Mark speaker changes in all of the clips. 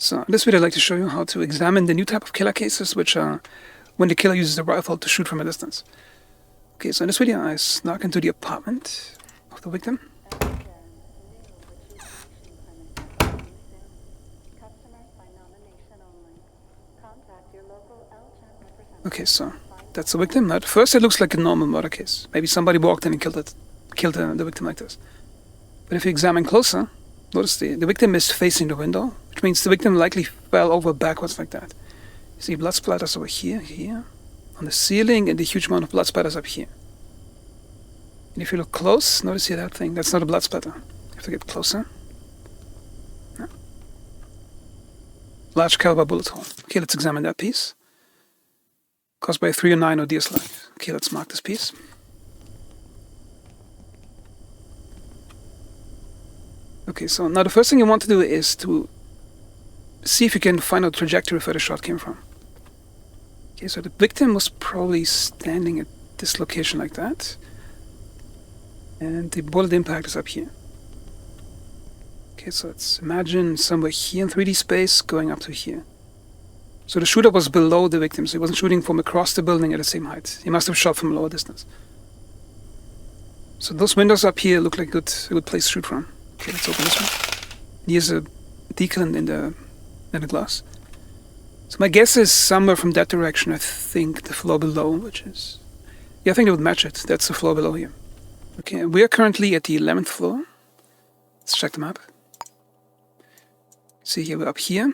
Speaker 1: So in this video I'd like to show you how to examine the new type of killer cases, which are when the killer uses a rifle to shoot from a distance. Okay, so in this video I snuck into the apartment of the victim. Okay, so that's the victim. Now at first it looks like a normal murder case. Maybe somebody walked in and killed the victim like this. But if you examine closer, notice the victim is facing the window, which means the victim likely fell over backwards like that. You see blood splatters over here, on the ceiling, and a huge amount of blood splatters up here. And if you look close, notice here that thing. That's not a blood splatter. You have to get closer. No. Large caliber bullet hole. Okay, let's examine that piece. Caused by a 309 or deer slug. Okay, let's mark this piece. Okay, so now the first thing you want to do is to see if you can find out the trajectory where the shot came from. Okay, so the victim was probably standing at this location like that. And the bullet impact is up here. Okay, so let's imagine somewhere here in 3D space going up to here. So the shooter was below the victim, so he wasn't shooting from across the building at the same height. He must have shot from a lower distance. So those windows up here look like a good place to shoot from. Okay, let's open this one. Here's a decal in the glass. So my guess is somewhere from that direction, I think the floor below, which is... Yeah, I think it would match it. That's the floor below here. Okay, we are currently at the 11th floor. Let's check the map. See here, we're up here.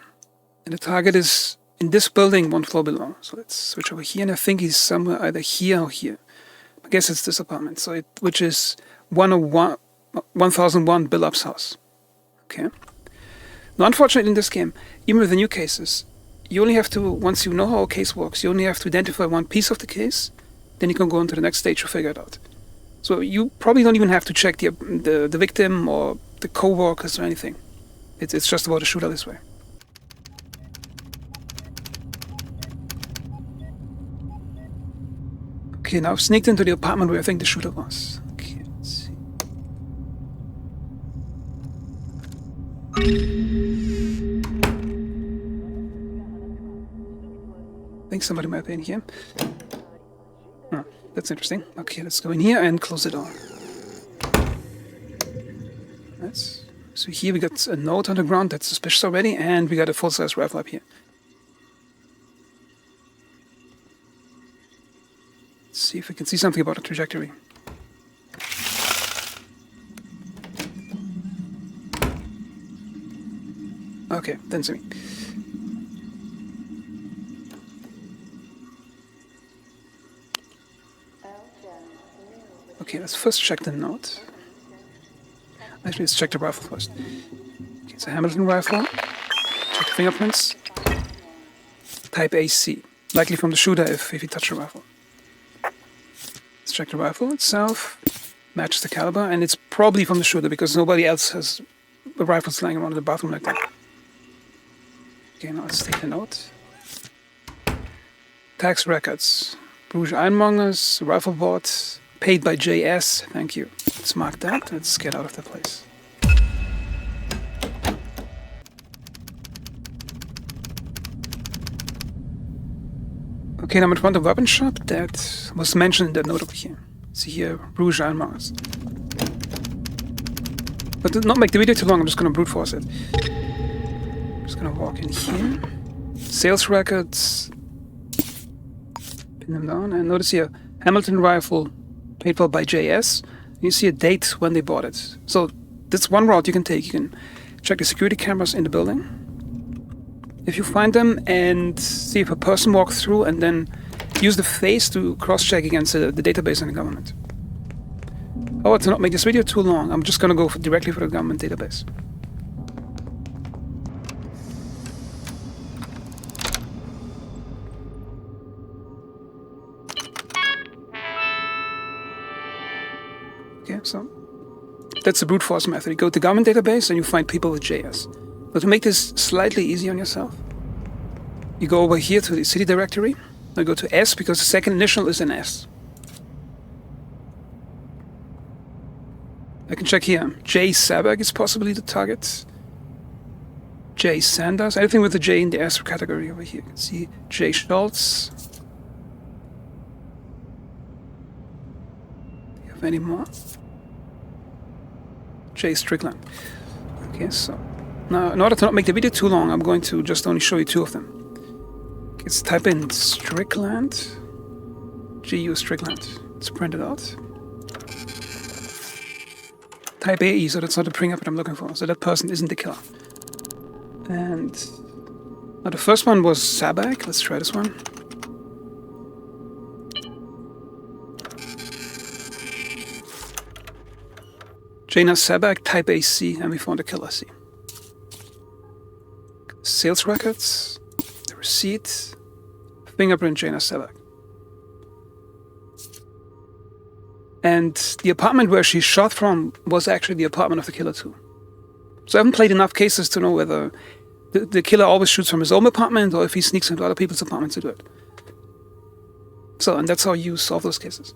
Speaker 1: And the target is in this building, one floor below. So let's switch over here, and I think he's somewhere either here or here. I guess it's this apartment, so which is 1001 Billups' house. Okay. Now, unfortunately, in this game, even with the new cases, you only have to, once you know how a case works, you only have to identify one piece of the case, then you can go on to the next stage to figure it out. So you probably don't even have to check the victim or the co-workers or anything. It's just about the shooter this way. Okay, now I've sneaked into the apartment where I think the shooter was. Okay, let's see. I think somebody might be in here. Oh, that's interesting. Okay, let's go in here and close the door. So here we got a note on the ground that's suspicious already, and we got a full-size rifle up here. Let's see if we can see something about the trajectory. Okay, didn't see me. Okay, let's first check the note. Actually, let's check the rifle first. Okay, it's a Hamilton rifle. Check the fingerprints. Type AC. Likely from the shooter if he touched the rifle. Let's check the rifle itself. Matches the caliber, and it's probably from the shooter because nobody else has a rifle lying around in the bathroom like that. Okay, now let's take the note. Tax records. Bruges Ironmongers, rifle bought, paid by JS. Thank you. Let's mark that. Let's get out of the place. Okay, now I'm in front of a weapon shop that was mentioned in that note over here. See here, Bruges Ironmongers. But to not make the video too long, I'm just going to brute force it. I'm just going to walk in here. Sales records. Pin them down. And notice here, Hamilton rifle, paid for by JS. You see a date when they bought it. So that's one route you can take. You can check the security cameras in the building. If you find them and see if a person walked through, and then use the face to cross-check against the database in the government. Oh, to not make this video too long, I'm just going to go directly for the government database. Okay, so that's the brute force method. You go to the government database and you find people with JS. But to make this slightly easier on yourself, you go over here to the city directory. I go to S because the second initial is an S. I can check here. J. Sabag is possibly the target. J. Sanders. Anything with the J in the S category over here. You can see J. Schultz. Do you have any more? J. Strickland. Okay, so now in order to not make the video too long, I'm going to just only show you 2 of them. Okay, let's type in Strickland. G.U. Strickland. Let's print it out. Type AE, so that's not the bring up that I'm looking for. So that person isn't the killer. And now the first one was Sabak. Let's try this one. Jaina Sabak, type AC, and we found the killer C. Sales records, the receipt, fingerprint Jaina Sabak. And the apartment where she shot from was actually the apartment of the killer too. So I haven't played enough cases to know whether the killer always shoots from his own apartment or if he sneaks into other people's apartments to do it. So, and that's how you solve those cases.